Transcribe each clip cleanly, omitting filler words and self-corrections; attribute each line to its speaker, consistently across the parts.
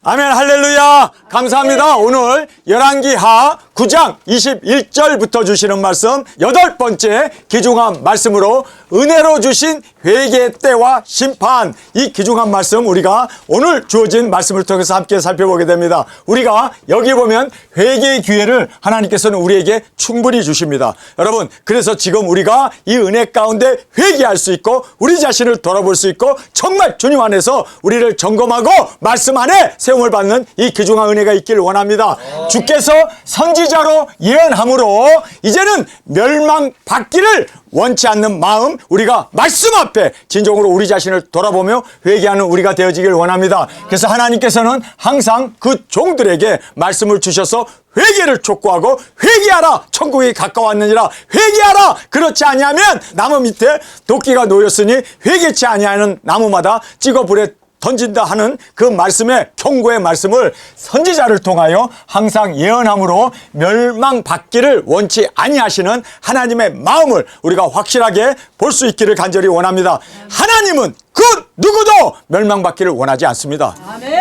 Speaker 1: 아멘. 할렐루야. 감사합니다. 오늘 열왕기하 9장 21절부터 주시는 말씀 8번째 귀중한 말씀으로 은혜로 주신 회개의 때와 심판, 이 귀중한 말씀 우리가 오늘 주어진 말씀을 통해서 함께 살펴보게 됩니다. 우리가 여기 보면 회개의 기회를 하나님께서는 우리에게 충분히 주십니다. 여러분, 그래서 지금 우리가 이 은혜 가운데 회개할 수 있고 우리 자신을 돌아볼 수 있고 정말 주님 안에서 우리를 점검하고 말씀 안에 세움을 받는 이 귀중한 은혜가 있기를 원합니다. 주께서 선지자로 예언함으로 이제는 멸망받기를 원치 않는 마음, 우리가 말씀 앞에 진정으로 우리 자신을 돌아보며 회개하는 우리가 되어지길 원합니다. 그래서 하나님께서는 항상 그 종들에게 말씀을 주셔서 회개를 촉구하고 회개하라, 천국이 가까웠느니라, 회개하라. 그렇지 아니하면 나무 밑에 도끼가 놓였으니 회개치 아니하는 나무마다 찍어 불에 던진다 하는 그 말씀의 경고의 말씀을 선지자를 통하여 항상 예언함으로 멸망받기를 원치 아니하시는 하나님의 마음을 우리가 확실하게 볼 수 있기를 간절히 원합니다. 하나님은 그 누구도 멸망받기를 원하지 않습니다. 아멘.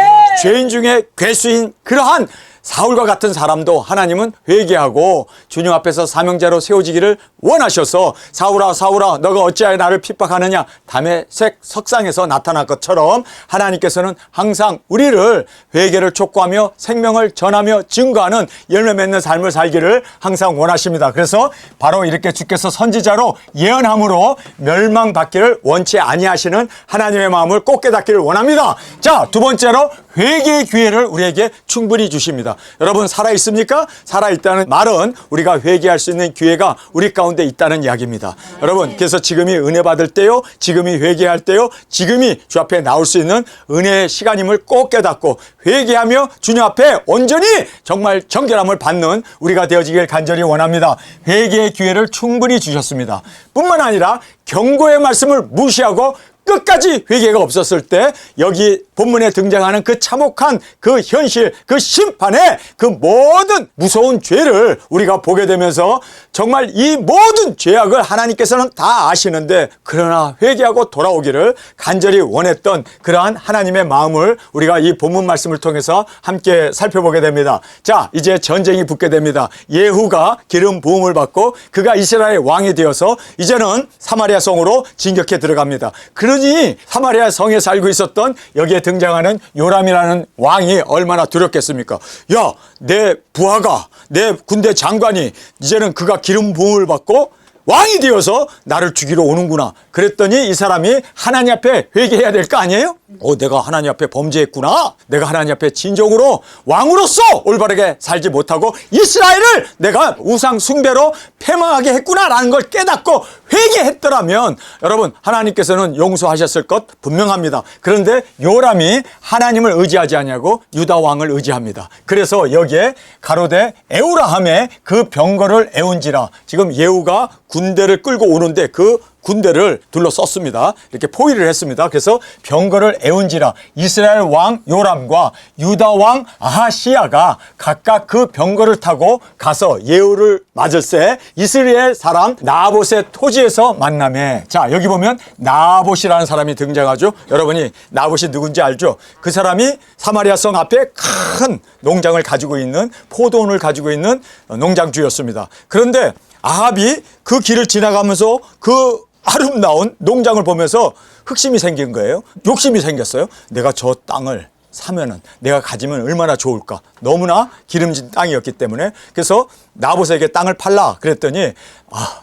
Speaker 1: 죄인 중에 괴수인 그러한 사울과 같은 사람도 하나님은 회개하고 주님 앞에서 사명자로 세워지기를 원하셔서 사울아 사울아 너가 어찌하여 나를 핍박하느냐 다메섹 석상에서 나타날 것처럼 하나님께서는 항상 우리를 회개를 촉구하며 생명을 전하며 증거하는 열매 맺는 삶을 살기를 항상 원하십니다. 그래서 바로 이렇게 주께서 선지자로 예언함으로 멸망받기를 원치 아니하시는 하나님의 마음을 꼭 깨닫기를 원합니다. 자, 두 번째로 회개의 기회를 우리에게 충분히 주십니다. 여러분, 살아있습니까? 살아있다는 말은 우리가 회개할 수 있는 기회가 우리 가운데 있다는 이야기입니다. 여러분, 그래서 지금이 은혜 받을 때요, 지금이 회개할 때요, 지금이 주 앞에 나올 수 있는 은혜의 시간임을 꼭 깨닫고 회개하며 주님 앞에 온전히 정말 정결함을 받는 우리가 되어지길 간절히 원합니다. 회개의 기회를 충분히 주셨습니다. 뿐만 아니라 경고의 말씀을 무시하고 끝까지 회개가 없었을 때 여기 본문에 등장하는 그 참혹한 그 현실, 그 심판의 그 모든 무서운 죄를 우리가 보게 되면서 정말 이 모든 죄악을 하나님께서는 다 아시는데 그러나 회개하고 돌아오기를 간절히 원했던 그러한 하나님의 마음을 우리가 이 본문 말씀을 통해서 함께 살펴보게 됩니다. 자, 이제 전쟁이 붙게 됩니다. 예후가 기름 부음을 받고 그가 이스라엘 왕이 되어서 이제는 사마리아 성으로 진격해 들어갑니다. 그러니 사마리아 성에 살고 있었던 여기에 등장하는 요람이라는 왕이 얼마나 두렵겠습니까? 야, 내 부하가, 내 군대 장관이 이제는 그가 기름 부음을 받고 왕이 되어서 나를 죽이러 오는구나. 그랬더니 이 사람이 하나님 앞에 회개해야 될 거 아니에요? 내가 하나님 앞에 범죄했구나. 내가 하나님 앞에 진정으로 왕으로서 올바르게 살지 못하고 이스라엘을 내가 우상 숭배로 패망하게 했구나라는 걸 깨닫고 회개했더라면 여러분, 하나님께서는 용서하셨을 것 분명합니다. 그런데 요람이 하나님을 의지하지 않냐고 유다 왕을 의지합니다. 그래서 여기에 가로되 에우라함에 그 병거를 애운지라. 지금 예후가 군대를 끌고 오는데 그 군대를 둘러썼습니다. 이렇게 포위를 했습니다. 그래서 병거를 애운지라. 이스라엘 왕 요람과 유다 왕 아하시야가 각각 그 병거를 타고 가서 예후를 맞을새 이스라엘 사람 나봇의 토지에서 만나매. 자, 여기 보면 나봇이라는 사람이 등장하죠. 여러분이 나봇이 누군지 알죠? 그 사람이 사마리아 성 앞에 큰 농장을 가지고 있는, 포도원을 가지고 있는 농장주였습니다. 그런데 아합이 그 길을 지나가면서 그 아름다운 농장을 보면서 흑심이 생긴 거예요. 욕심이 생겼어요. 내가 저 땅을 사면은 내가 가지면 얼마나 좋을까. 너무나 기름진 땅이었기 때문에. 그래서 나봇에게 땅을 팔라 그랬더니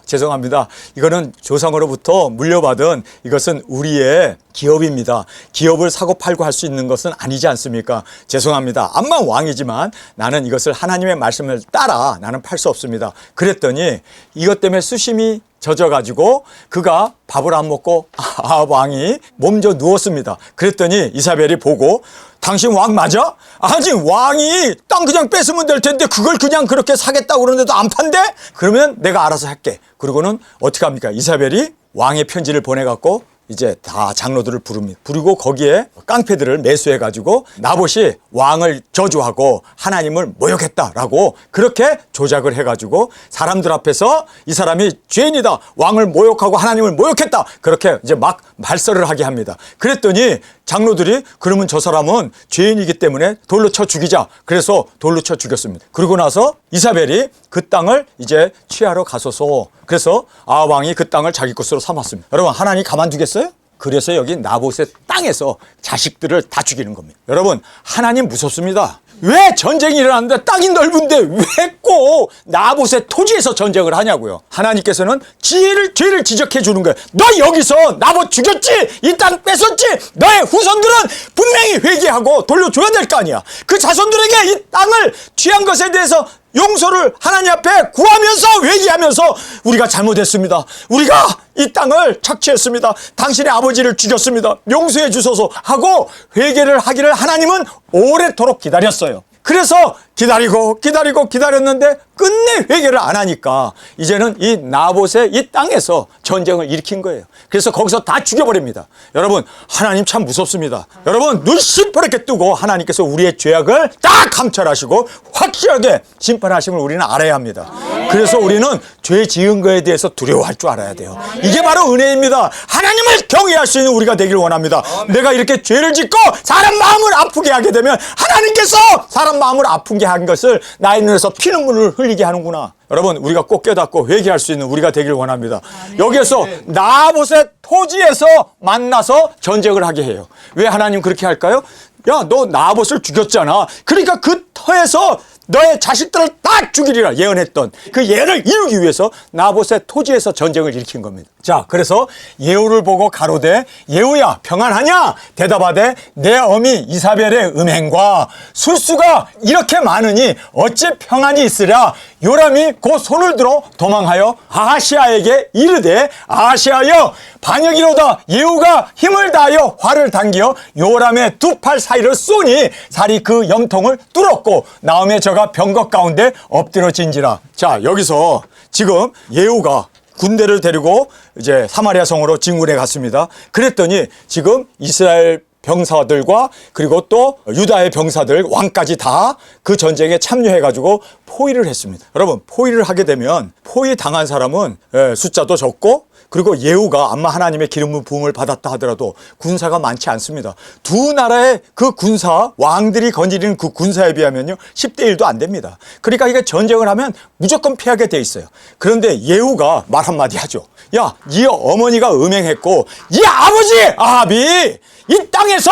Speaker 1: 죄송합니다. 이거는 조상으로부터 물려받은 이것은 우리의 기업입니다. 기업을 사고 팔고 할 수 있는 것은 아니지 않습니까? 죄송합니다. 암만 왕이지만 나는 이것을 하나님의 말씀을 따라 나는 팔 수 없습니다. 그랬더니 이것 때문에 수심이 젖어가지고 그가 밥을 안 먹고 아합 왕이 몸져 누웠습니다. 그랬더니 이사벨이 보고 당신 왕 맞아? 아니, 왕이 땅 그냥 뺏으면 될 텐데 그걸 그냥 그렇게 사겠다고 그러는데도 안 판대? 그러면 내가 알아서 할게. 그러고는 어떻게 합니까? 이사벨이 왕의 편지를 보내갖고 이제 다 장로들을 부릅니다. 부르고 거기에 깡패들을 매수해 가지고 나봇이 왕을 저주하고 하나님을 모욕했다라고 그렇게 조작을 해 가지고 사람들 앞에서 이 사람이 죄인이다, 왕을 모욕하고 하나님을 모욕했다, 그렇게 이제 막 발설을 하게 합니다. 그랬더니 장로들이 그러면 저 사람은 죄인이기 때문에 돌로 쳐 죽이자, 그래서 돌로 쳐 죽였습니다. 그러고 나서 이사벨이 그 땅을 이제 취하러 가소서, 그래서 왕이 그 땅을 자기 것으로 삼았습니다. 여러분, 하나님 가만두겠어요? 그래서 여기 나봇의 땅에서 자식들을 다 죽이는 겁니다. 여러분, 하나님 무섭습니다. 왜 전쟁이 일어났는데 땅이 넓은데 왜 꼭 나봇의 토지에서 전쟁을 하냐고요. 하나님께서는 죄를 지적해 주는 거예요. 너 여기서 나봇 죽였지? 이 땅 뺏었지? 너의 후손들은 분명히 회개하고 돌려줘야 될 거 아니야. 그 자손들에게 이 땅을 취한 것에 대해서 용서를 하나님 앞에 구하면서 회개하면서 우리가 잘못했습니다. 우리가 이 땅을 착취했습니다. 당신의 아버지를 죽였습니다. 용서해 주소서 하고 회개를 하기를 하나님은 오래도록 기다렸어요. 그래서 기다렸는데 끝내 회개를 안 하니까 이제는 이 나봇의 이 땅에서 전쟁을 일으킨 거예요. 그래서 거기서 다 죽여버립니다. 여러분, 하나님 참 무섭습니다. 여러분, 눈 시퍼렇게 뜨고 하나님께서 우리의 죄악을 다 감찰하시고 확실하게 심판하심을 우리는 알아야 합니다. 그래서 우리는 죄 지은 거에 대해서 두려워할 줄 알아야 돼요. 이게 바로 은혜입니다. 하나님을 경외할 수 있는 우리가 되길 원합니다. 내가 이렇게 죄를 짓고 사람 마음을 아프게 하게 되면 하나님께서 사람 마음을 아프게 한 것을 나의 눈에서 피눈물을 흘리게 하는구나. 여러분, 우리가 꼭 깨닫고 회개할 수 있는 우리가 되길 원합니다. 여기에서 나봇의 토지에서 만나서 전쟁을 하게 해요. 왜 하나님 그렇게 할까요? 야, 너 나봇을 죽였잖아. 그러니까 그 터에서 너의 자식들을 다 죽이리라 예언했던 그 예언을 이루기 위해서 나봇의 토지에서 전쟁을 일으킨 겁니다. 자, 그래서 예후를 보고 가로되 예후야 평안하냐? 대답하되 내 어미 이사벨의 음행과 술수가 이렇게 많으니 어찌 평안이 있으랴? 요람이 곧 손을 들어 도망하여 아하시아에게 이르되 아하시아여 반역이로다. 예후가 힘을 다하여 활을 당기어 요람의 두 팔 사이를 쏘니 살이 그 염통을 뚫었고 나음에 저가 병거 가운데 엎드러진지라. 자, 여기서 지금 예후가 군대를 데리고 이제 사마리아 성으로 진군해 갔습니다. 그랬더니 지금 이스라엘 병사들과 그리고 또 유다의 병사들 왕까지 다 그 전쟁에 참여해가지고 포위를 했습니다. 여러분, 포위를 하게 되면 포위 당한 사람은 숫자도 적고 그리고 예후가 아마 하나님의 기름 부음을 받았다 하더라도 군사가 많지 않습니다. 두 나라의 그 군사, 왕들이 거느리는 그 군사에 비하면요 10대 1도 안 됩니다. 그러니까 이게 전쟁을 하면 무조건 피하게 돼 있어요. 그런데 예후가 말 한마디 하죠. 야, 네 어머니가 음행했고 이 아버지 아합이 이 땅에서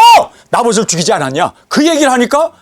Speaker 1: 나봇을 죽이지 않았냐? 그 얘기를 하니까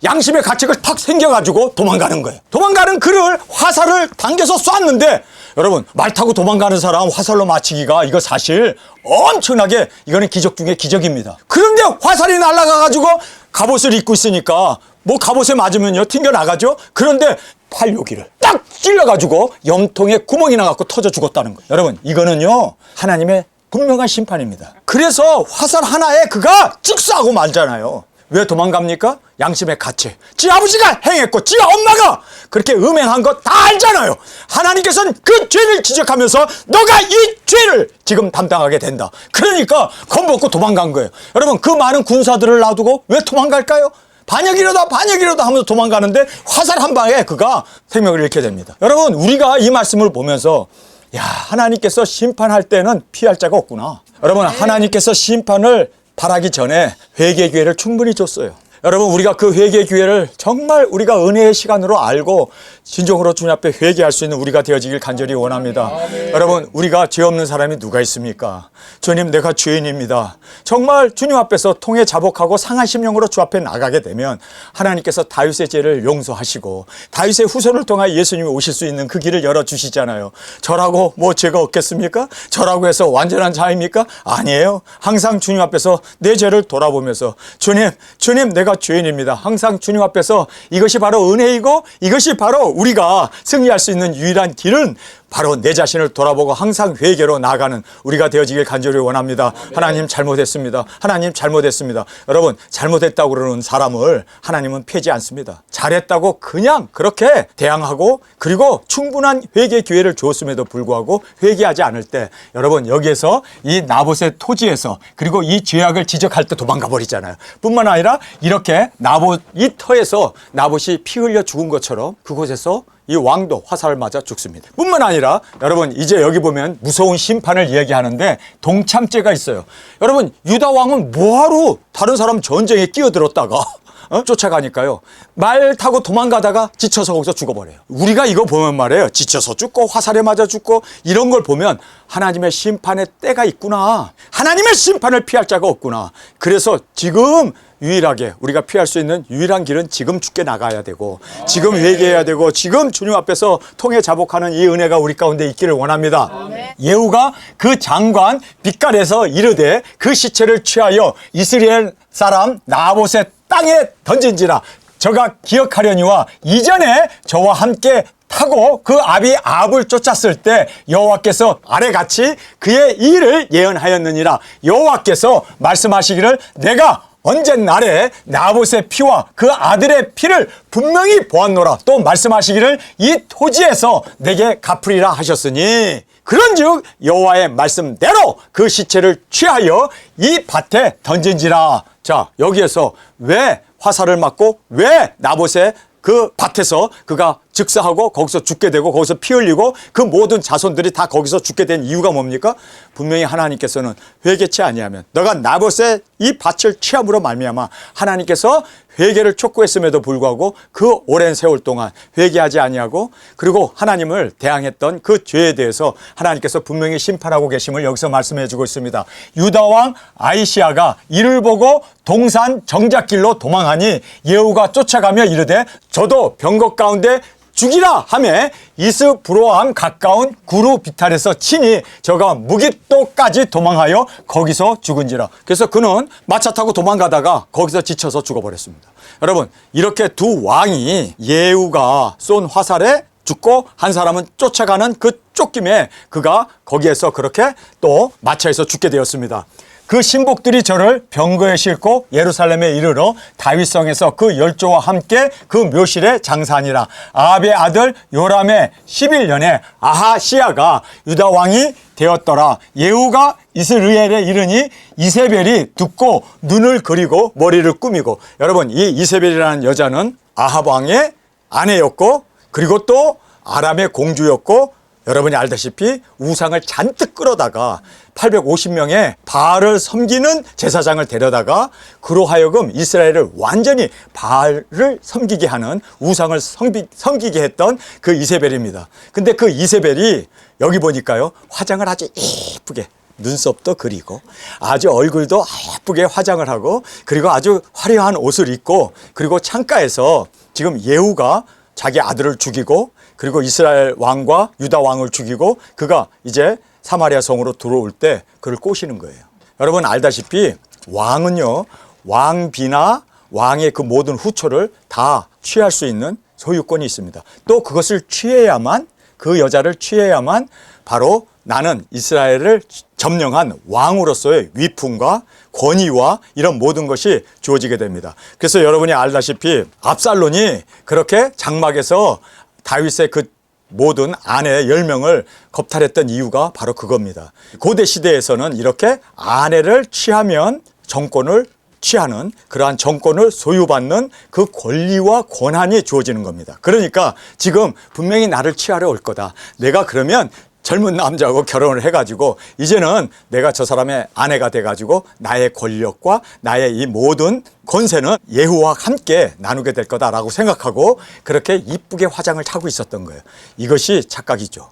Speaker 1: 양심의 가책을 탁 생겨가지고 도망가는 거예요. 도망가는 그를 화살을 당겨서 쐈는데 여러분, 말 타고 도망가는 사람 화살로 맞히기가 이거 사실 엄청나게 이거는 기적 중에 기적입니다. 그런데 화살이 날아가가지고 갑옷을 입고 있으니까 뭐 갑옷에 맞으면요 튕겨나가죠. 그런데 팔 여기를 딱 찔러가지고 염통에 구멍이 나갖고 터져 죽었다는 거예요. 여러분, 이거는요 하나님의 분명한 심판입니다. 그래서 화살 하나에 그가 직사하고 말잖아요. 왜 도망갑니까? 양심의 가책. 지 아버지가 행했고 지 엄마가 그렇게 음행한 거 다 알잖아요. 하나님께서는 그 죄를 지적하면서 너가 이 죄를 지금 담당하게 된다. 그러니까 겁먹고 도망간 거예요. 여러분, 그 많은 군사들을 놔두고 왜 도망갈까요? 반역이로다 하면서 도망가는데 화살 한 방에 그가 생명을 잃게 됩니다. 여러분, 우리가 이 말씀을 보면서 야, 하나님께서 심판할 때는 피할 자가 없구나. 여러분, 하나님께서 심판을 바라기 전에 회개 기회를 충분히 줬어요. 여러분, 우리가 그 회개 기회를 정말 우리가 은혜의 시간으로 알고 진정으로 주님 앞에 회개할 수 있는 우리가 되어지길 간절히 원합니다. 여러분, 우리가 죄 없는 사람이 누가 있습니까? 주님, 내가 죄인입니다. 정말 주님 앞에서 통해 자복하고 상한 심령으로 주 앞에 나가게 되면 하나님께서 다윗의 죄를 용서하시고 다윗의 후손을 통하여 예수님이 오실 수 있는 그 길을 열어주시잖아요. 저라고 뭐 죄가 없겠습니까? 저라고 해서 완전한 자입니까? 아니에요. 항상 주님 앞에서 내 죄를 돌아보면서 주님 내가 죄인입니다. 항상 주님 앞에서 이것이 바로 은혜이고 이것이 바로 우리가 승리할 수 있는 유일한 길은 바로 내 자신을 돌아보고 항상 회개로 나아가는 우리가 되어지길 간절히 원합니다. 하나님 잘못했습니다. 하나님 잘못했습니다. 여러분 잘못했다고 그러는 사람을 하나님은 피하지 않습니다. 잘했다고 그냥 그렇게 대항하고 그리고 충분한 회개 기회를 주었음에도 불구하고 회개하지 않을 때 여러분 여기에서 이 나봇의 토지에서 그리고 이 죄악을 지적할 때 도망가 버리잖아요. 뿐만 아니라 이렇게 나봇 이 터에서 나봇이 피 흘려 죽은 것처럼 그곳에서 이 왕도 화살을 맞아 죽습니다. 뿐만 아니라 여러분 이제 여기 보면 무서운 심판을 이야기하는데 동참죄가 있어요. 여러분 유다 왕은 뭐하러 다른 사람 전쟁에 끼어들었다가 쫓아가니까요. 말 타고 도망가다가 지쳐서 거기서 죽어버려요. 우리가 이거 보면 말이에요. 지쳐서 죽고 화살에 맞아 죽고 이런 걸 보면 하나님의 심판의 때가 있구나. 하나님의 심판을 피할 자가 없구나. 그래서 지금 유일하게 우리가 피할 수 있는 유일한 길은 지금 죽게 나가야 되고 지금 회개해야 되고 지금 주님 앞에서 통해 자복하는 이 은혜가 우리 가운데 있기를 원합니다. 예후가 그 장관 빛깔에서 이르되 그 시체를 취하여 이스라엘 사람 나봇의 땅에 던진지라 저가 기억하려니와 이전에 저와 함께 타고 그 아비 아합을 쫓았을 때 여호와께서 아래같이 그의 일을 예언하였느니라. 여호와께서 말씀하시기를 내가 언젠날에 나봇의 피와 그 아들의 피를 분명히 보았노라. 또 말씀하시기를 이 토지에서 내게 갚으리라 하셨으니 그런즉 여호와의 말씀대로 그 시체를 취하여 이 밭에 던진지라. 자, 여기에서 왜 화살을 맞고 왜 나봇의 그 밭에서 그가 즉사하고 거기서 죽게 되고 거기서 피 흘리고 그 모든 자손들이 다 거기서 죽게 된 이유가 뭡니까? 분명히 하나님께서는 회개치 아니하면 너가 나봇의 이 밭을 취함으로 말미암아 하나님께서 회개를 촉구했음에도 불구하고 그 오랜 세월 동안 회개하지 아니하고 그리고 하나님을 대항했던 그 죄에 대해서 하나님께서 분명히 심판하고 계심을 여기서 말씀해 주고 있습니다. 유다 왕 아이시아가 이를 보고 동산 정작길로 도망하니 예후가 쫓아가며 이르되 저도 병거 가운데 죽이라 하매 이스브로암 가까운 구루 비탈에서 치니 저가 무깃도까지 도망하여 거기서 죽은지라. 그래서 그는 마차 타고 도망가다가 거기서 지쳐서 죽어버렸습니다. 여러분 이렇게 두 왕이 예후가 쏜 화살에 죽고 한 사람은 쫓아가는 그 쫓김에 그가 거기에서 그렇게 또 마차에서 죽게 되었습니다. 그 신복들이 저를 병거에 싣고 예루살렘에 이르러 다윗성에서 그 열조와 함께 그 묘실에 장사하니라. 아합의 아들 요람의 11년에 아하시야가 유다 왕이 되었더라. 예후가 이스라엘에 이르니 이세벨이 듣고 눈을 그리고 머리를 꾸미고. 여러분 이 이세벨이라는 여자는 아합 왕의 아내였고 그리고 또 아람의 공주였고 여러분이 알다시피 우상을 잔뜩 끌어다가 850명의 바알을 섬기는 제사장을 데려다가 그로 하여금 이스라엘을 완전히 바알을 섬기게 하는 우상을 섬기게 했던 그 이세벨입니다. 근데 그 이세벨이 여기 보니까요 화장을 아주 예쁘게 눈썹도 그리고 아주 얼굴도 예쁘게 화장을 하고 그리고 아주 화려한 옷을 입고 그리고 창가에서 지금 예후가 자기 아들을 죽이고 그리고 이스라엘 왕과 유다 왕을 죽이고 그가 이제 사마리아 성으로 들어올 때 그를 꼬시는 거예요. 여러분 알다시피 왕은요 왕비나 왕의 그 모든 후초를 다 취할 수 있는 소유권이 있습니다. 또 그것을 취해야만 그 여자를 취해야만 바로 나는 이스라엘을 점령한 왕으로서의 위풍과 권위와 이런 모든 것이 주어지게 됩니다. 그래서 여러분이 알다시피 압살론이 그렇게 장막에서 다윗의 그 모든 아내 10명을 겁탈했던 이유가 바로 그겁니다. 고대 시대에서는 이렇게 아내를 취하면 정권을 취하는 그러한 정권을 소유받는 그 권리와 권한이 주어지는 겁니다. 그러니까 지금 분명히 나를 취하러 올 거다. 내가 그러면 젊은 남자하고 결혼을 해가지고 이제는 내가 저 사람의 아내가 돼가지고 나의 권력과 나의 이 모든 권세는 예후와 함께 나누게 될 거다라고 생각하고 그렇게 이쁘게 화장을 하고 있었던 거예요. 이것이 착각이죠.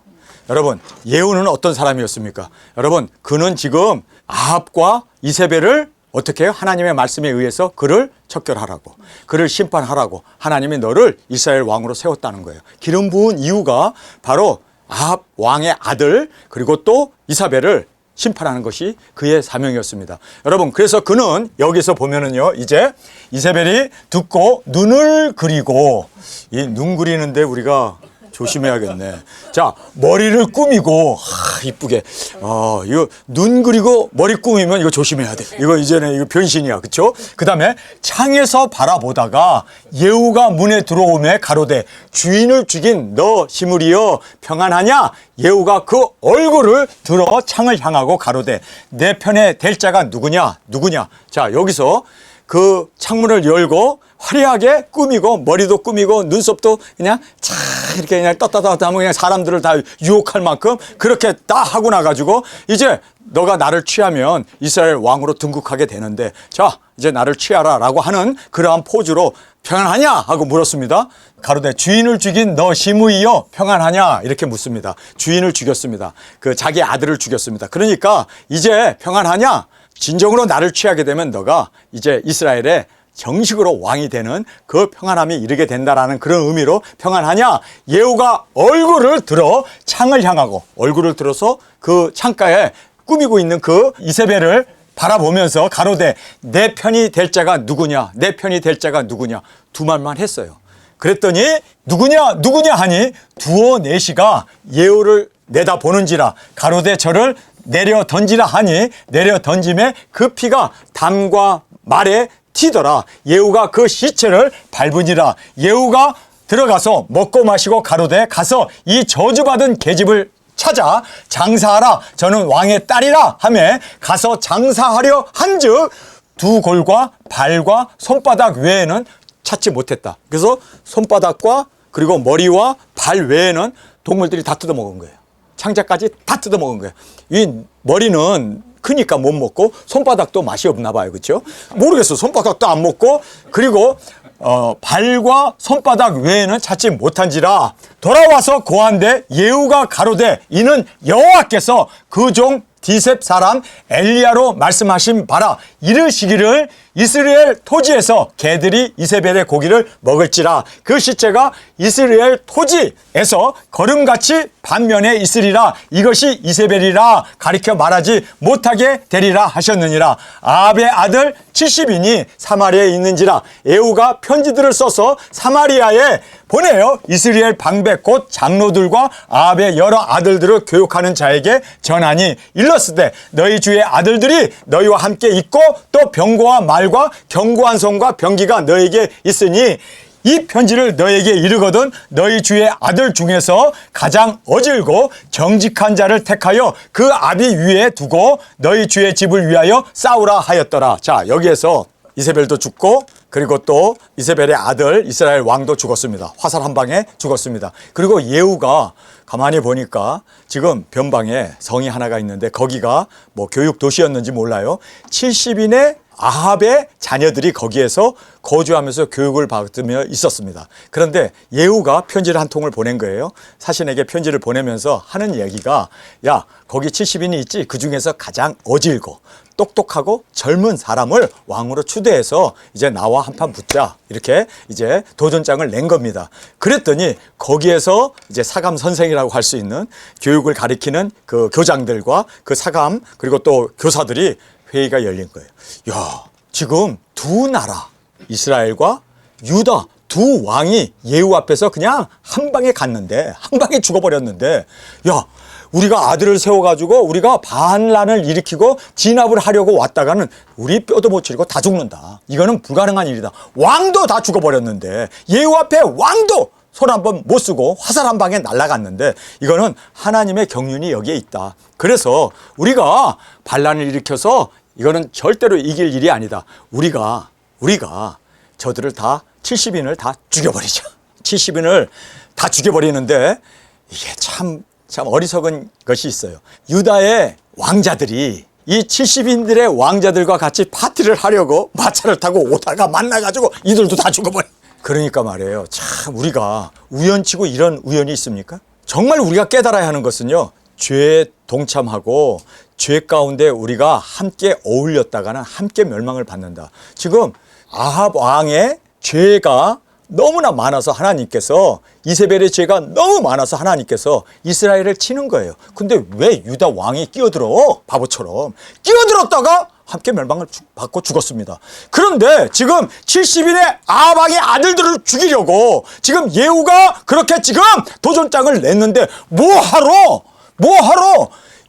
Speaker 1: 여러분 예후는 어떤 사람이었습니까? 여러분 그는 지금 아합과 이세벨을 어떻게 해요? 하나님의 말씀에 의해서 그를 척결하라고 그를 심판하라고 하나님이 너를 이스라엘 왕으로 세웠다는 거예요. 기름 부은 이유가 바로 아합 왕의 아들 그리고 또 이사벨을 심판하는 것이 그의 사명이었습니다. 여러분 그래서 그는 여기서 보면은요 이제 이세벨이 듣고 눈을 그리고 이 눈 그리는데 우리가 조심해야겠네. 자, 머리를 꾸미고, 이쁘게. 이거 눈 그리고 머리 꾸미면 이거 조심해야 돼. 이거 이제는 이거 변신이야. 그쵸? 그 다음에 창에서 바라보다가 예후가 문에 들어오매 가로되 주인을 죽인 너 시므리여 평안하냐? 예후가 그 얼굴을 들어 창을 향하고 가로되 내 편에 될 자가 누구냐? 누구냐? 자, 여기서 그 창문을 열고 화려하게 꾸미고 머리도 꾸미고 눈썹도 그냥 차 이렇게 그냥 떴다 하면 그냥 사람들을 다 유혹할 만큼 그렇게 딱 하고 나가지고 이제 너가 나를 취하면 이스라엘 왕으로 등극하게 되는데 자 이제 나를 취하라 라고 하는 그러한 포즈로 평안하냐 하고 물었습니다. 가로되 주인을 죽인 너 시므이여 평안하냐 이렇게 묻습니다. 주인을 죽였습니다. 그 자기 아들을 죽였습니다. 그러니까 이제 평안하냐? 진정으로 나를 취하게 되면 너가 이제 이스라엘의 정식으로 왕이 되는 그 평안함이 이르게 된다라는 그런 의미로 평안하냐? 예후가 얼굴을 들어 창을 향하고 얼굴을 들어서 그 창가에 꾸미고 있는 그 이세벨을 바라보면서 가로되 내 편이 될 자가 누구냐? 내 편이 될 자가 누구냐? 두 말만 했어요. 그랬더니 누구냐 하니 두어 넷이가 예후를 내다보는지라 가로되 저를 내려 던지라 하니 내려 던짐에 그 피가 담과 말에 튀더라. 예후가 그 시체를 밟으니라. 예후가 들어가서 먹고 마시고 가로되 가서 이 저주받은 계집을 찾아 장사하라. 저는 왕의 딸이라 하며 가서 장사하려 한즉 두 골과 발과 손바닥 외에는 찾지 못했다. 그래서 손바닥과 그리고 머리와 발 외에는 동물들이 다 뜯어먹은 거예요. 창자까지 다 뜯어먹은 거예요. 이 머리는 크니까 못 먹고 손바닥도 맛이 없나 봐요. 그렇죠? 모르겠어. 손바닥도 안 먹고 그리고 발과 손바닥 외에는 찾지 못한지라 돌아와서 고한데 예후가 가로되 이는 여호와께서 그 종 디셉 사람 엘리야로 말씀하신 바라 이르시기를 이스라엘 토지에서 개들이 이세벨의 고기를 먹을지라 그 시체가 이스라엘 토지에서 거름같이 반면에 있으리라 이것이 이세벨이라 가리켜 말하지 못하게 되리라 하셨느니라. 아합의 아들 70인이 사마리아에 있는지라 예후가 편지들을 써서 사마리아에 보내어 이스라엘 방백 곧 장로들과 아합의 여러 아들들을 교육하는 자에게 전하니 일렀으되 너희 주의 아들들이 너희와 함께 있고 또 병거와 말과 견고한 손과 병기가 너에게 있으니 이 편지를 너에게 이르거든 너희 주의 아들 중에서 가장 어질고 정직한 자를 택하여 그 아비 위에 두고 너희 주의 집을 위하여 싸우라 하였더라. 자, 여기에서 이세벨도 죽고 그리고 또 이세벨의 아들 이스라엘 왕도 죽었습니다. 화살 한 방에 죽었습니다. 그리고 예후가 가만히 보니까 지금 변방에 성이 하나가 있는데 거기가 뭐 교육 도시였는지 몰라요. 70인의 아합의 자녀들이 거기에서 거주하면서 교육을 받으며 있었습니다. 그런데 예후가 편지를 한 통을 보낸 거예요. 사신에게 편지를 보내면서 하는 얘기가 야 거기 70인이 있지 그 중에서 가장 어질고 똑똑하고 젊은 사람을 왕으로 추대해서 이제 나와 한판 붙자 이렇게 이제 도전장을 낸 겁니다. 그랬더니 거기에서 이제 사감 선생이라고 할 수 있는 교육을 가리키는 그 교장들과 그 사감 그리고 또 교사들이 회의가 열린 거예요. 야, 지금 두 나라 이스라엘과 유다 두 왕이 예후 앞에서 그냥 한 방에 갔는데 한 방에 죽어버렸는데 야 우리가 아들을 세워가지고 우리가 반란을 일으키고 진압을 하려고 왔다가는 우리 뼈도 못 치르고 다 죽는다. 이거는 불가능한 일이다. 왕도 다 죽어버렸는데 예후 앞에 왕도 손 한 번 못 쓰고 화살 한 방에 날아갔는데 이거는 하나님의 경륜이 여기에 있다. 그래서 우리가 반란을 일으켜서 이거는 절대로 이길 일이 아니다. 우리가 저들을 다 70인을 다 죽여버리자. 70인을 다 죽여버리는데 이게 참 어리석은 것이 있어요. 유다의 왕자들이 이 70인들의 왕자들과 같이 파티를 하려고 마차를 타고 오다가 만나가지고 이들도 다 죽어버려. 그러니까 말이에요. 참 우리가 우연치고 이런 우연이 있습니까? 정말 우리가 깨달아야 하는 것은요. 죄에 동참하고 죄 가운데 우리가 함께 어울렸다가는 함께 멸망을 받는다. 지금 아합 왕의 죄가 너무나 많아서 하나님께서 이세벨의 죄가 너무 많아서 하나님께서 이스라엘을 치는 거예요. 근데 왜 유다 왕이 끼어들어? 바보처럼 끼어들었다가 함께 멸망을 받고 죽었습니다. 그런데 지금 70인의 아방의 아들들을 죽이려고 지금 예후가 그렇게 지금 도전장을 냈는데 뭐하러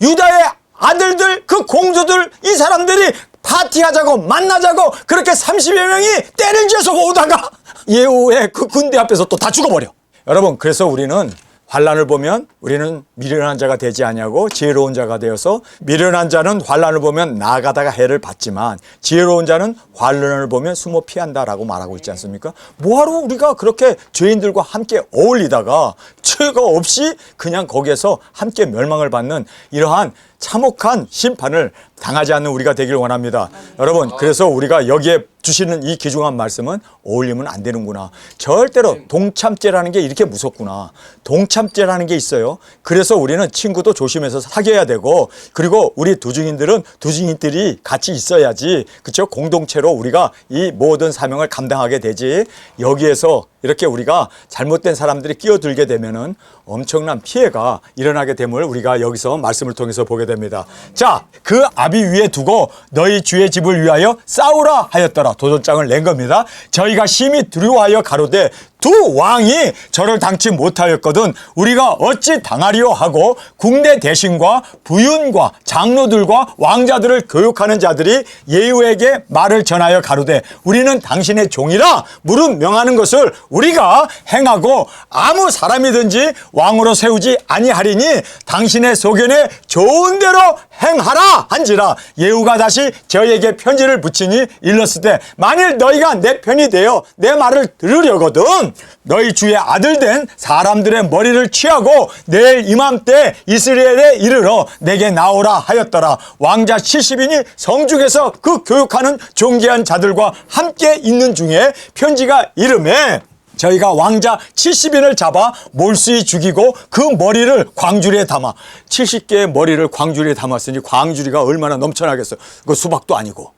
Speaker 1: 유다의 아들들 그 공주들 이 사람들이 파티하자고 만나자고 그렇게 30여 명이 때를 지어서 오다가 예후의 그 군대 앞에서 또 다 죽어버려. 여러분, 그래서 우리는 환난을 보면 우리는 미련한 자가 되지 아니하고 지혜로운 자가 되어서, 미련한 자는 환난을 보면 나아가다가 해를 받지만 지혜로운 자는 환난을 보면 숨어 피한다라고 말하고 있지 않습니까? 뭐하러 우리가 그렇게 죄인들과 함께 어울리다가 죄가 없이 그냥 거기에서 함께 멸망을 받는 이러한 참혹한 심판을 당하지 않는 우리가 되길 원합니다. 여러분, 그래서 우리가 여기에 주시는 이 귀중한 말씀은 어울리면 안 되는구나. 절대로 동참죄라는 게 이렇게 무섭구나. 동참죄라는 게 있어요. 그래서 우리는 친구도 조심해서 사귀어야 되고, 그리고 우리 두중인들이 같이 있어야지, 그렇죠? 공동체로 우리가 이 모든 사명을 감당하게 되지. 여기에서 이렇게 우리가 잘못된 사람들이 끼어들게 되면은 엄청난 피해가 일어나게 됨을 우리가 여기서 말씀을 통해서 보게 됩니다. 자, 그 아비 위에 두고 너희 주의 집을 위하여 싸우라 하였더라. 도전장을 낸 겁니다. 저희가 심히 두려워하여 가로되 두 왕이 저를 당치 못하였거든 우리가 어찌 당하리요 하고 국내 대신과 부윤과 장로들과 왕자들을 교육하는 자들이 예후에게 말을 전하여 가로되 우리는 당신의 종이라 무릇 명하는 것을 우리가 행하고 아무 사람이든지 왕으로 세우지 아니하리니 당신의 소견에 좋은 대로 행하라 한지라. 예후가 다시 저희에게 편지를 붙이니 일렀으되 만일 너희가 내 편이 되어 내 말을 들으려거든 너희 주의 아들 된 사람들의 머리를 취하고 내일 이맘때 이스라엘에 이르러 내게 나오라 하였더라. 왕자 70인이 성중에서 그 교육하는 존귀한 자들과 함께 있는 중에 편지가 이르매 저희가 왕자 70인을 잡아 몰수히 죽이고 그 머리를 광주리에 담아, 70개의 머리를 광주리에 담았으니 광주리가 얼마나 넘쳐나겠어요. 그거 수박도 아니고.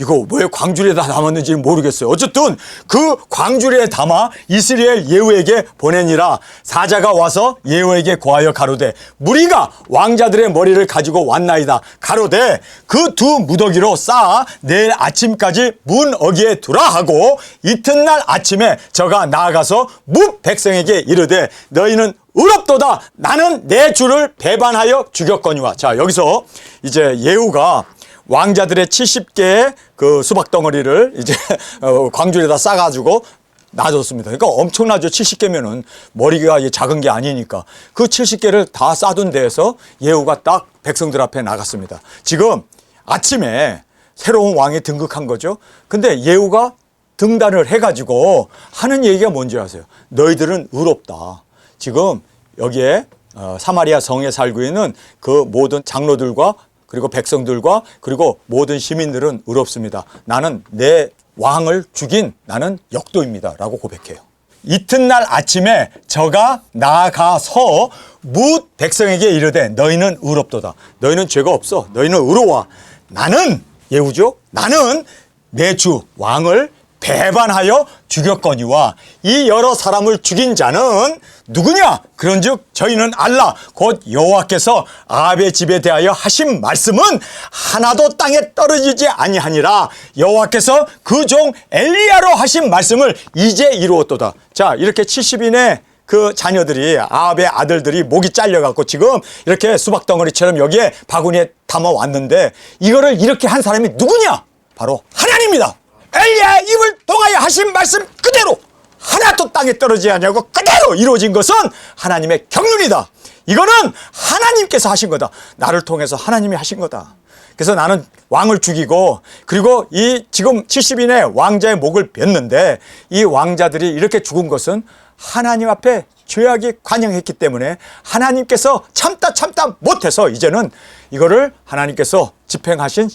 Speaker 1: 이거 왜 광주리에다 담았는지 모르겠어요. 어쨌든 그 광주리에 담아 이스라엘 예후에게 보내니라. 사자가 와서 예후에게 고하여 가로되 무리가 왕자들의 머리를 가지고 왔나이다. 가로되 그 두 무더기로 쌓아 내일 아침까지 문 어기에 두라 하고 이튿날 아침에 저가 나아가서 뭇 백성에게 이르되 너희는 의롭도다. 나는 내 주를 배반하여 죽였거니와. 자, 여기서 이제 예후가 왕자들의 70개의 그 수박 덩어리를 이제 광주리에다 싸가지고 놔뒀습니다. 그러니까 엄청나죠. 70개면은 머리가 작은 게 아니니까. 그 70개를 다 싸둔 데에서 예후가 딱 백성들 앞에 나갔습니다. 지금 아침에 새로운 왕이 등극한 거죠. 근데 예후가 등단을 해가지고 하는 얘기가 뭔지 아세요? 너희들은 의롭다. 지금 여기에 사마리아 성에 살고 있는 그 모든 장로들과 그리고 백성들과 그리고 모든 시민들은 의롭습니다. 나는 내 왕을 죽인 나는 역도입니다. 라고 고백해요. 이튿날 아침에 저가 나아가서 뭇 백성에게 이르되 너희는 의롭도다. 너희는 죄가 없어. 너희는 의로워. 나는 예후죠. 나는 내 주 왕을 배반하여 죽였거니와 이 여러 사람을 죽인 자는 누구냐? 그런즉 저희는 알라 곧 여호와께서 아합의 집에 대하여 하신 말씀은 하나도 땅에 떨어지지 아니하니라. 여호와께서 그 종 엘리야로 하신 말씀을 이제 이루었도다. 자, 이렇게 70인의 그 자녀들이 아합의 아들들이 목이 잘려갖고 지금 이렇게 수박덩어리처럼 여기에 바구니에 담아왔는데 이거를 이렇게 한 사람이 누구냐? 바로 하나님입니다. 엘리야의 입을 통하여 하신 말씀 그대로 하나도 땅에 떨어지지 않냐고 그대로 이루어진 것은 하나님의 경륜이다. 이거는 하나님께서 하신 거다. 나를 통해서 하나님이 하신 거다. 그래서 나는 왕을 죽이고 그리고 이 지금 70인의 왕자의 목을 뱄는데 이 왕자들이 이렇게 죽은 것은 하나님 앞에 죄악이 관영했기 때문에 하나님께서 참다 못해서 이제는 이거를 하나님께서 집행하신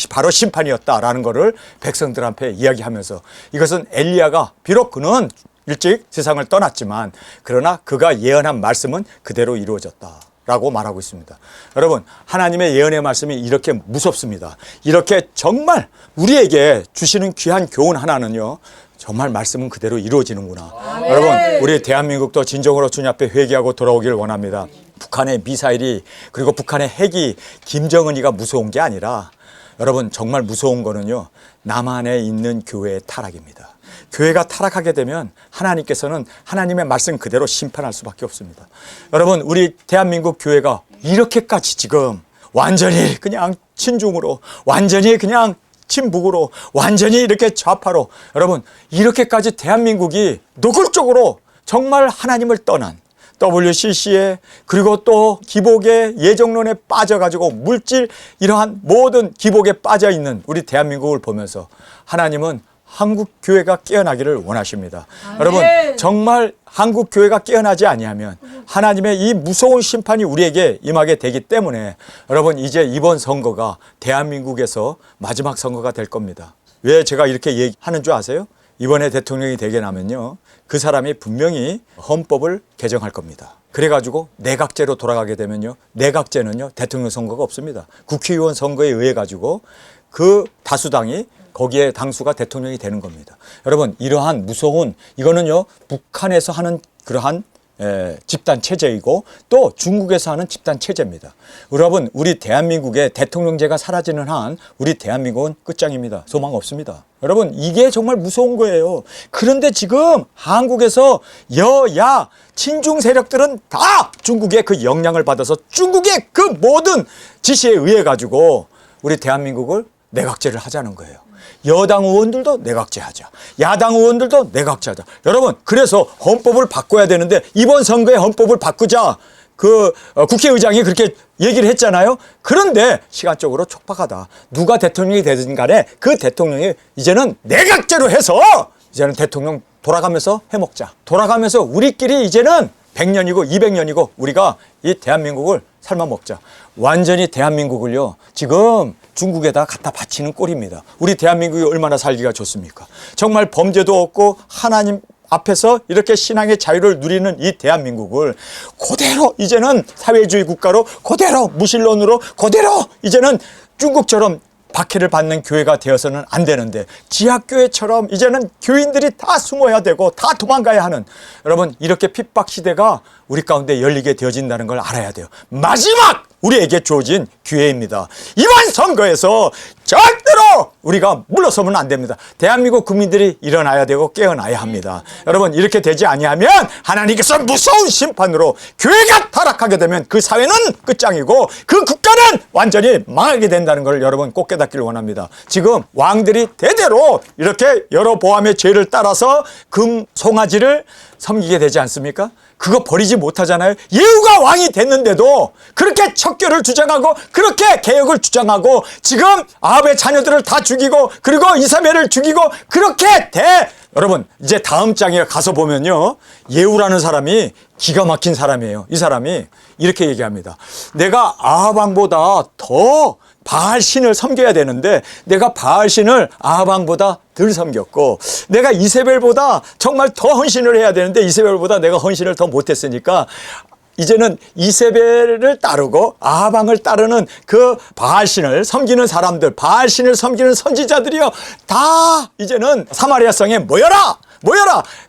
Speaker 1: 바로 심판이었다라는 것을 백성들 앞에 이야기하면서 이것은 엘리야가 비록 그는 일찍 세상을 떠났지만 그러나 그가 예언한 말씀은 그대로 이루어졌다라고 말하고 있습니다. 여러분, 하나님의 예언의 말씀이 이렇게 무섭습니다. 이렇게 정말 우리에게 주시는 귀한 교훈 하나는요. 정말 말씀은 그대로 이루어지는구나. 여러분, 우리 대한민국도 진정으로 주님 앞에 회개하고 돌아오기를 원합니다. 북한의 미사일이 그리고 북한의 핵이 김정은이가 무서운 게 아니라 여러분 정말 무서운 거는요, 남한에 있는 교회의 타락입니다. 교회가 타락하게 되면 하나님께서는 하나님의 말씀 그대로 심판할 수밖에 없습니다. 여러분, 우리 대한민국 교회가 이렇게까지 지금 완전히 그냥 친중으로, 완전히 그냥 친북으로, 완전히 이렇게 좌파로, 여러분 이렇게까지 대한민국이 노골적으로 정말 하나님을 떠난 WCC에, 그리고 또 기복의 예정론에 빠져가지고 물질 이러한 모든 기복에 빠져 있는 우리 대한민국을 보면서 하나님은 한국 교회가 깨어나기를 원하십니다. 여러분 정말 한국 교회가 깨어나지 아니하면 하나님의 이 무서운 심판이 우리에게 임하게 되기 때문에 여러분 이제 이번 선거가 대한민국에서 마지막 선거가 될 겁니다. 왜 제가 이렇게 얘기하는 줄 아세요? 이번에 대통령이 되게 나면요, 그 사람이 분명히 헌법을 개정할 겁니다. 그래가지고 내각제로 돌아가게 되면요, 내각제는요 대통령 선거가 없습니다. 국회의원 선거에 의해 가지고 그 다수당이 거기에 당수가 대통령이 되는 겁니다. 여러분 이러한 무서운, 이거는요 북한에서 하는 그러한 집단 체제이고 또 중국에서 하는 집단 체제입니다. 여러분 우리 대한민국의 대통령제가 사라지는 한 우리 대한민국은 끝장입니다. 소망 없습니다. 여러분 이게 정말 무서운 거예요. 그런데 지금 한국에서 여야 친중 세력들은 다 중국의 그 영향을 받아서 중국의 그 모든 지시에 의해 가지고 우리 대한민국을 내각제를 하자는 거예요. 여당 의원들도 내각제 하자, 야당 의원들도 내각제 하자. 여러분 그래서 헌법을 바꿔야 되는데 이번 선거에 헌법을 바꾸자, 그 국회의장이 그렇게 얘기를 했잖아요. 그런데 시간적으로 촉박하다. 누가 대통령이 되든 간에 그 대통령이 이제는 내각제로 해서 이제는 대통령 돌아가면서 해먹자. 돌아가면서 우리끼리 이제는 100년이고 200년이고 우리가 이 대한민국을 삶아 먹자. 완전히 대한민국을요 지금 중국에다 갖다 바치는 꼴입니다. 우리 대한민국이 얼마나 살기가 좋습니까? 정말 범죄도 없고 하나님 앞에서 이렇게 신앙의 자유를 누리는 이 대한민국을 그대로 이제는 사회주의 국가로, 그대로 무신론으로, 그대로 이제는 중국처럼 박해를 받는 교회가 되어서는 안 되는데, 지하교회처럼 이제는 교인들이 다 숨어야 되고 다 도망가야 하는, 여러분 이렇게 핍박 시대가 우리 가운데 열리게 되어진다는 걸 알아야 돼요. 마지막 우리에게 주어진 기회입니다. 이번 선거에서 절대로 우리가 물러서면 안 됩니다. 대한민국 국민들이 일어나야 되고 깨어나야 합니다. 여러분 이렇게 되지 아니하면 하나님께서 무서운 심판으로, 교회가 타락하게 되면 그 사회는 끝장이고 그 국가는 완전히 망하게 된다는 걸 여러분 꼭 깨닫기를 원합니다. 지금 왕들이 대대로 이렇게 여로보암의 죄를 따라서 금송아지를 섬기게 되지 않습니까? 그거 버리지 못하잖아요. 예후가 왕이 됐는데도 그렇게 척결을 주장하고 그렇게 개혁을 주장하고 지금 아합의 자녀들을 다 죽이고 그리고 이사벨을 죽이고 그렇게 여러분 이제 다음 장에 가서 보면요, 예후라는 사람이 기가 막힌 사람이에요. 이 사람이 이렇게 얘기합니다. 내가 아합 왕보다 더 바알 신을 섬겨야 되는데 내가 바알 신을 아합 왕보다 덜 섬겼고, 내가 이세벨보다 정말 더 헌신을 해야 되는데 이세벨보다 내가 헌신을 더 못했으니까 이제는 이세벨을 따르고 아합 왕을 따르는 그 바알 신을 섬기는 사람들, 바알 신을 섬기는 선지자들이요 다 이제는 사마리아 성에 모여라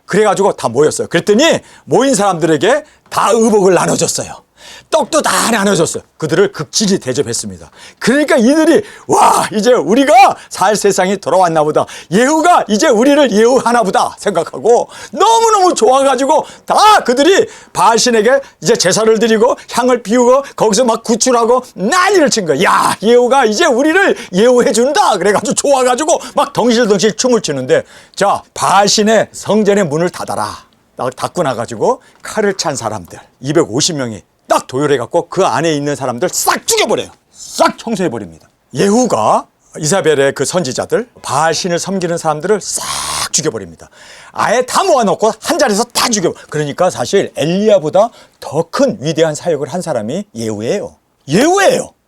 Speaker 1: 그래가지고 다 모였어요. 그랬더니 모인 사람들에게 다 의복을 나눠줬어요. 떡도 다 나눠줬어요. 그들을 극진히 대접했습니다. 그러니까 이들이 와, 이제 우리가 살 세상이 돌아왔나 보다, 예후가 이제 우리를 예후하나 보다 생각하고 너무너무 좋아가지고 다 그들이 바알신에게 이제 제사를 드리고 향을 피우고 거기서 막 구출하고 난리를 친 거야. 야, 예후가 이제 우리를 예후해 준다 그래가지고 좋아가지고 막 덩실덩실 춤을 추는데, 자, 바알신의 성전의 문을 닫아라. 딱 닫고 나가지고 칼을 찬 사람들 250명이 딱 도열해갖고 그 안에 있는 사람들 싹 죽여버려요. 싹 청소해버립니다. 예후가 이사벨의 그 선지자들, 바알 신을 섬기는 사람들을 싹 죽여버립니다. 아예 다 모아놓고 한 자리에서 다 죽여. 그러니까 사실 엘리야보다 더 큰 위대한 사역을 한 사람이 예후예요.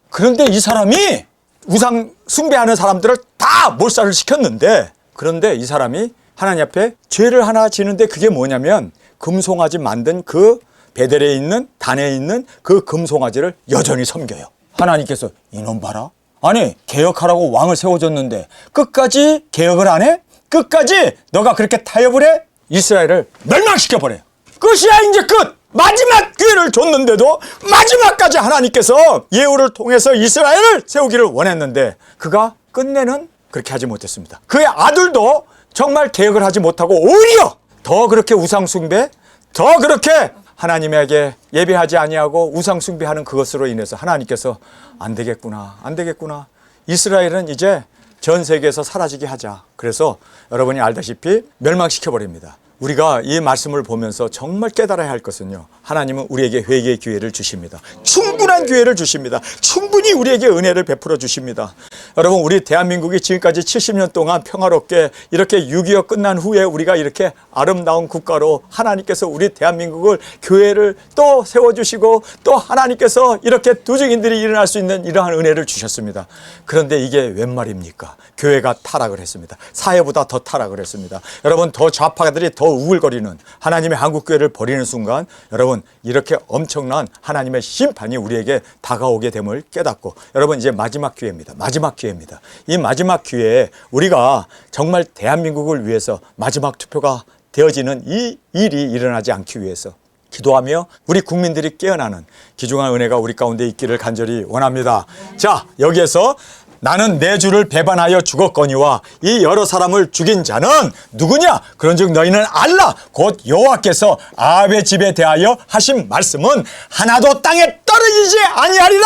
Speaker 1: 그런데 이 사람이 우상 숭배하는 사람들을 다 몰살을 시켰는데, 그런데 이 사람이 하나님 앞에 죄를 하나 지는데 그게 뭐냐면 금송아지 만든 그 베델에 있는, 단에 있는 그 금송아지를 여전히 섬겨요. 하나님께서 이놈 봐라. 아니 개혁하라고 왕을 세워줬는데 끝까지 개혁을 안 해? 끝까지 너가 그렇게 타협을 해? 이스라엘을 멸망시켜버려요. 끝이야, 이제 끝. 마지막 기회를 줬는데도 마지막까지 하나님께서 예후를 통해서 이스라엘을 세우기를 원했는데 그가 끝내는 그렇게 하지 못했습니다. 그의 아들도 정말 개혁을 하지 못하고 오히려 더 그렇게 우상숭배, 더 그렇게 하나님에게 예배하지 아니하고 우상숭배하는 그것으로 인해서 하나님께서 안 되겠구나, 안 되겠구나. 이스라엘은 이제 전 세계에서 사라지게 하자. 그래서 여러분이 알다시피 멸망시켜버립니다. 우리가 이 말씀을 보면서 정말 깨달아야 할 것은요, 하나님은 우리에게 회개의 기회를 주십니다. 충분한 기회를 주십니다. 충분히 우리에게 은혜를 베풀어 주십니다. 여러분, 우리 대한민국이 지금까지 70년 동안 평화롭게 이렇게 6.25 끝난 후에 우리가 이렇게 아름다운 국가로 하나님께서 우리 대한민국을 교회를 또 세워주시고 또 하나님께서 이렇게 두 증인들이 일어날 수 있는 이러한 은혜를 주셨습니다. 그런데 이게 웬 말입니까? 교회가 타락을 했습니다. 사회보다 더 타락을 했습니다. 여러분, 더 좌파들이 더 우글거리는 하나님의 한국교회를 버리는 순간 여러분, 이렇게 엄청난 하나님의 심판이 우리에게 다가오게 됨을 깨닫고, 여러분, 이제 마지막 기회입니다. 마지막 기회입니다. 이 마지막 기회에 우리가 정말 대한민국을 위해서 마지막 투표가 되어지는 이 일이 일어나지 않기 위해서 기도하며 우리 국민들이 깨어나는 귀중한 은혜가 우리 가운데 있기를 간절히 원합니다. 자, 여기에서 나는 내 주를 배반하여 죽었거니와 이 여러 사람을 죽인 자는 누구냐? 그런즉 너희는 알라. 곧 여호와께서 아합의 집에 대하여 하신 말씀은 하나도 땅에 떨어지지 아니하리라.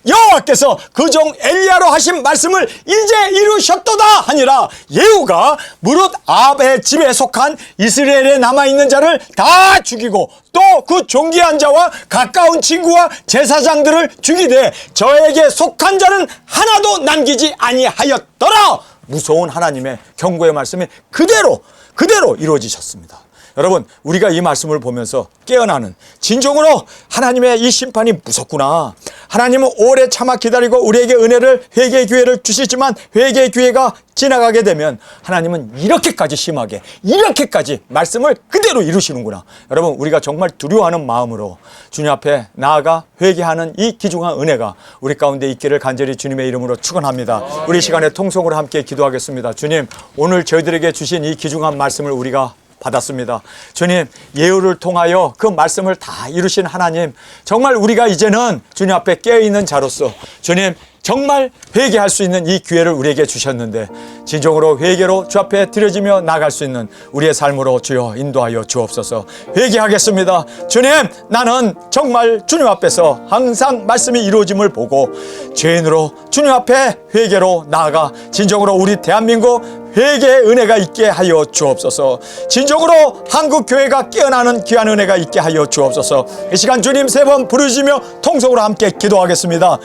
Speaker 1: 여호와께서 그 종 엘리야로 하신 말씀을 이제 이루셨도다 하니라. 예후가 무릇 아합의 집에 속한 이스라엘에 남아있는 자를 다 죽이고 또 그 존귀한 자와 가까운 친구와 제사장들을 죽이되 저에게 속한 자는 하나도 남기지 아니하였더라. 무서운 하나님의 경고의 말씀이 그대로 이루어지셨습니다. 여러분, 우리가 이 말씀을 보면서 깨어나는 진정으로 하나님의 이 심판이 무섭구나. 하나님은 오래 참아 기다리고 우리에게 은혜를, 회개의 기회를 주시지만 회개의 기회가 지나가게 되면 하나님은 이렇게까지 심하게, 이렇게까지 말씀을 그대로 이루시는구나. 여러분, 우리가 정말 두려워하는 마음으로 주님 앞에 나아가 회개하는 이 귀중한 은혜가 우리 가운데 있기를 간절히 주님의 이름으로 축원합니다. 우리 시간에 통성으로 함께 기도하겠습니다. 주님, 오늘 저희들에게 주신 이 귀중한 말씀을 우리가 받았습니다. 주님, 예후를 통하여 그 말씀을 다 이루신 하나님, 정말 우리가 이제는 주님 앞에 깨어있는 자로서 주님 정말 회개할 수 있는 이 기회를 우리에게 주셨는데 진정으로 회개로 주 앞에 드려지며 나갈 수 있는 우리의 삶으로 주여 인도하여 주옵소서. 회개하겠습니다. 주님, 나는 정말 주님 앞에서 항상 말씀이 이루어짐을 보고 죄인으로 주님 앞에 회개로 나아가 진정으로 우리 대한민국 회개의 은혜가 있게 하여 주옵소서. 진정으로 한국교회가 깨어나는 귀한 은혜가 있게 하여 주옵소서. 이 시간 주님 세 번 부르시며 통성으로 함께 기도하겠습니다.